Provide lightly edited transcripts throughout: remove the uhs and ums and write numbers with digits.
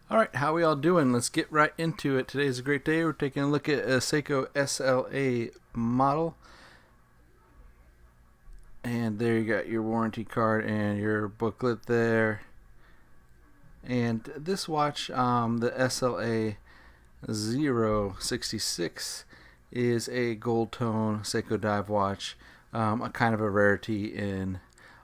All right, how we all doing? Let's get right into it. Today's a great day. We're taking a look at a Seiko SLA model. And there you got your warranty card and your booklet there. And this watch, the SLA066, is a gold tone Seiko dive watch, a kind of a rarity in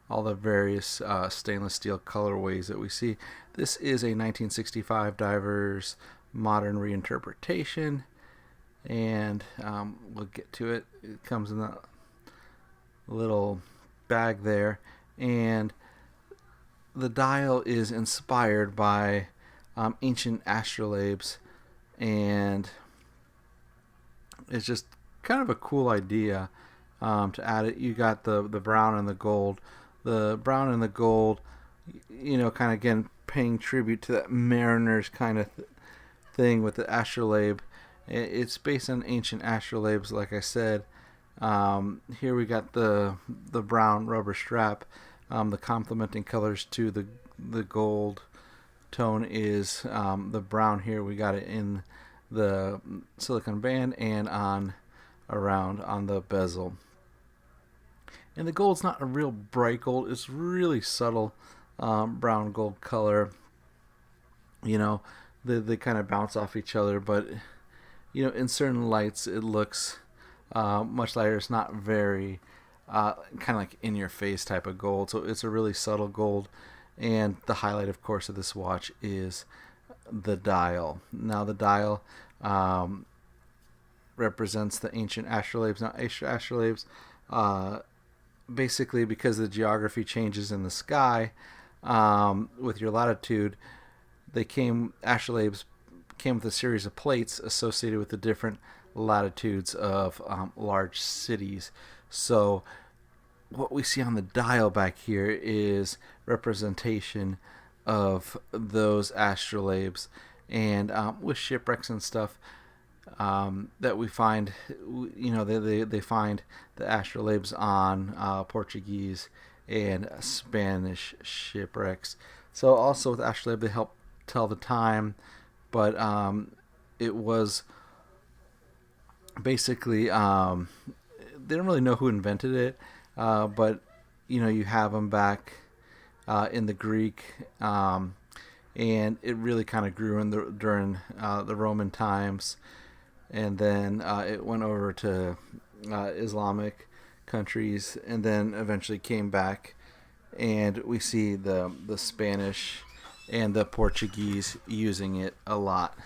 all the various stainless steel colorways that we see. This is a 1965 diver's modern reinterpretation, and we'll get to it. It comes in a little bag there, and the dial is inspired by ancient astrolabes, and it's just kind of a cool idea to add it. You got the brown and the gold. The brown and the gold, kind of again paying tribute to that mariners kind of thing with the astrolabe. It's based on ancient astrolabes, like I said. Here we got the brown rubber strap. The complementing colors to the gold tone is the brown here. We got it in the silicone band and around on the bezel. And the gold's not a real bright gold. It's really subtle brown gold color. They kind of bounce off each other, but in certain lights it looks much lighter. It's not very kind of like in your face type of gold. So it's a really subtle gold. And the highlight, of course, of this watch is the dial. Now the dial represents the ancient astrolabes. Now astrolabes, basically because the geography changes in the sky with your latitude, astrolabes came with a series of plates associated with the different latitudes of large cities. So what we see on the dial back here is representation of those astrolabes, and with shipwrecks and stuff that we find, they find the astrolabes on Portuguese and Spanish shipwrecks. So also with astrolabe, they help tell the time, but it was basically they don't really know who invented it, but you have them back in the Greek, and it really kind of grew during the Roman times, and then it went over to Islamic countries, and then eventually came back, and we see the Spanish and the Portuguese using it a lot.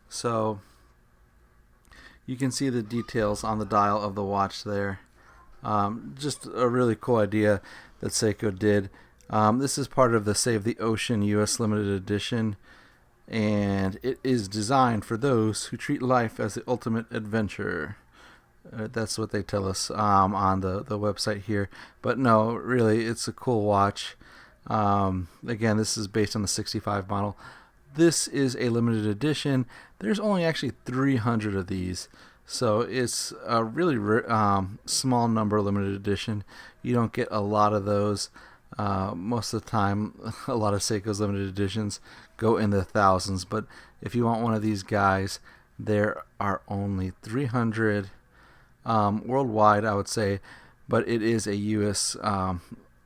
So you can see the details on the dial of the watch there. Just a really cool idea that Seiko did. This is part of the Save the Ocean US limited edition, and it is designed for those who treat life as the ultimate adventure. That's what they tell us on the website here. But no, really, it's a cool watch. Again, this is based on the 65 model. This is a limited edition. There's only actually 300 of these. So it's a really small number limited edition. You don't get a lot of those. Most of the time, a lot of Seiko's limited editions go in the thousands. But if you want one of these guys, there are only 300 worldwide, I would say. But it is a U.S.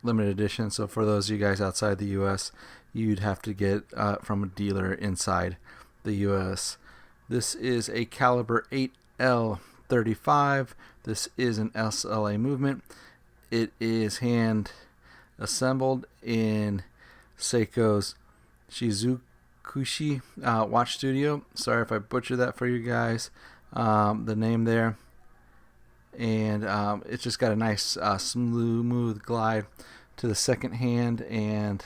Limited edition. So for those of you guys outside the U.S., you'd have to get from a dealer inside the U.S. This is a caliber 8L35. This is an SLA movement. It is hand assembled in Seiko's Shizukushi watch studio. Sorry if I butchered that for you guys, the name there. And it's just got a nice smooth glide to the second hand, and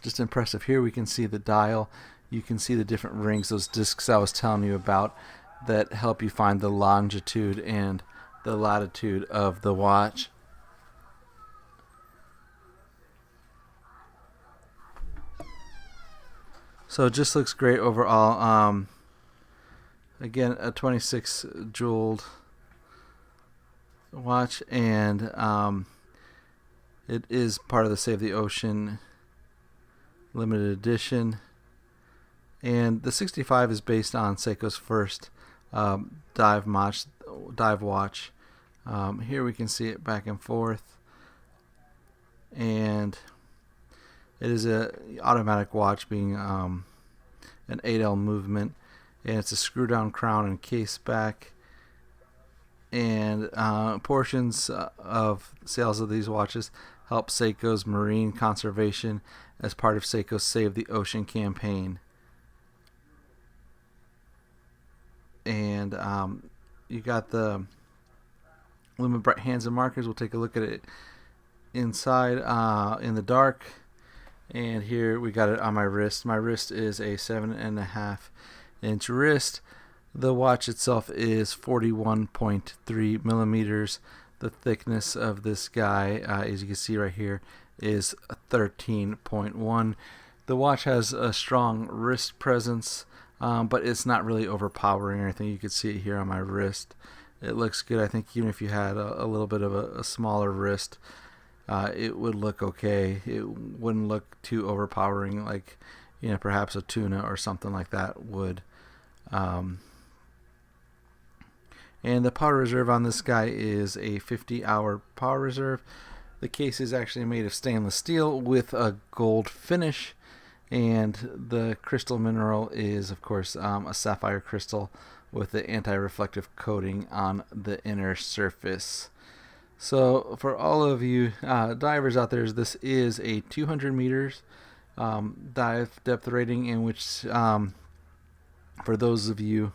just impressive. Here we can see the dial. You can see the different rings, those discs I was telling you about, that help you find the longitude and the latitude of the watch. So it just looks great overall. Again, a 26 jeweled watch, and It is part of the Save the Ocean limited edition. And the 65 is based on Seiko's first dive watch. Here we can see it back and forth. And it is a automatic watch, being an 8L movement, and it's a screw down crown and case back. And portions of sales of these watches help Seiko's marine conservation as part of Seiko's Save the Ocean campaign. And you got the Lumen Bright hands and markers. We'll take a look at it inside in the dark. And here we got it on my wrist. My wrist is a 7.5-inch wrist. The watch itself is 41.3 millimeters. The thickness of this guy, as you can see right here, is 13.1. The watch has a strong wrist presence, but it's not really overpowering or anything. You can see it here on my wrist. It looks good. I think even if you had a little bit of a smaller wrist, it would look okay. It wouldn't look too overpowering, like, you know, perhaps a tuna or something like that would. And the power reserve on this guy is a 50-hour power reserve. The case is actually made of stainless steel with a gold finish, and the crystal mineral is, of course, a sapphire crystal with the anti-reflective coating on the inner surface. So for all of you divers out there, this is a 200 meters dive depth rating, in which for those of you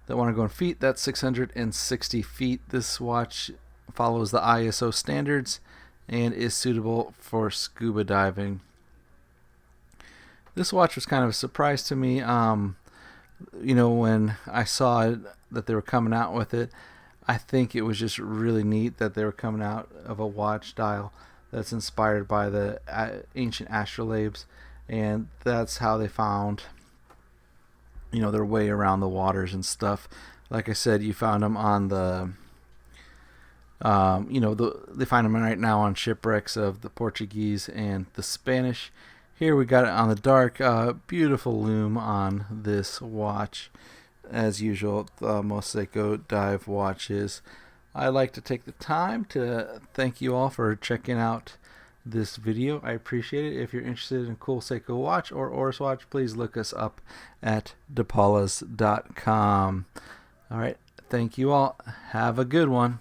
that want to go in feet, that's 660 feet. This watch follows the ISO standards and is suitable for scuba diving. This watch was kind of a surprise to me. You know, when I saw it, that they were coming out with it, I think it was just really neat that they were coming out of a watch dial that's inspired by the ancient astrolabes, and that's how they found, you know, their way around the waters and stuff. Like I said, you found them on the, you know, they find them right now on shipwrecks of the Portuguese and the Spanish. Here we got it on the dark. Beautiful lume on this watch. As usual, most Seiko dive watches. I like to take the time to thank you all for checking out this video. I appreciate it. If you're interested in cool Seiko watch or Oris watch, please look us up at depalas.com. All right, thank you all. Have a good one.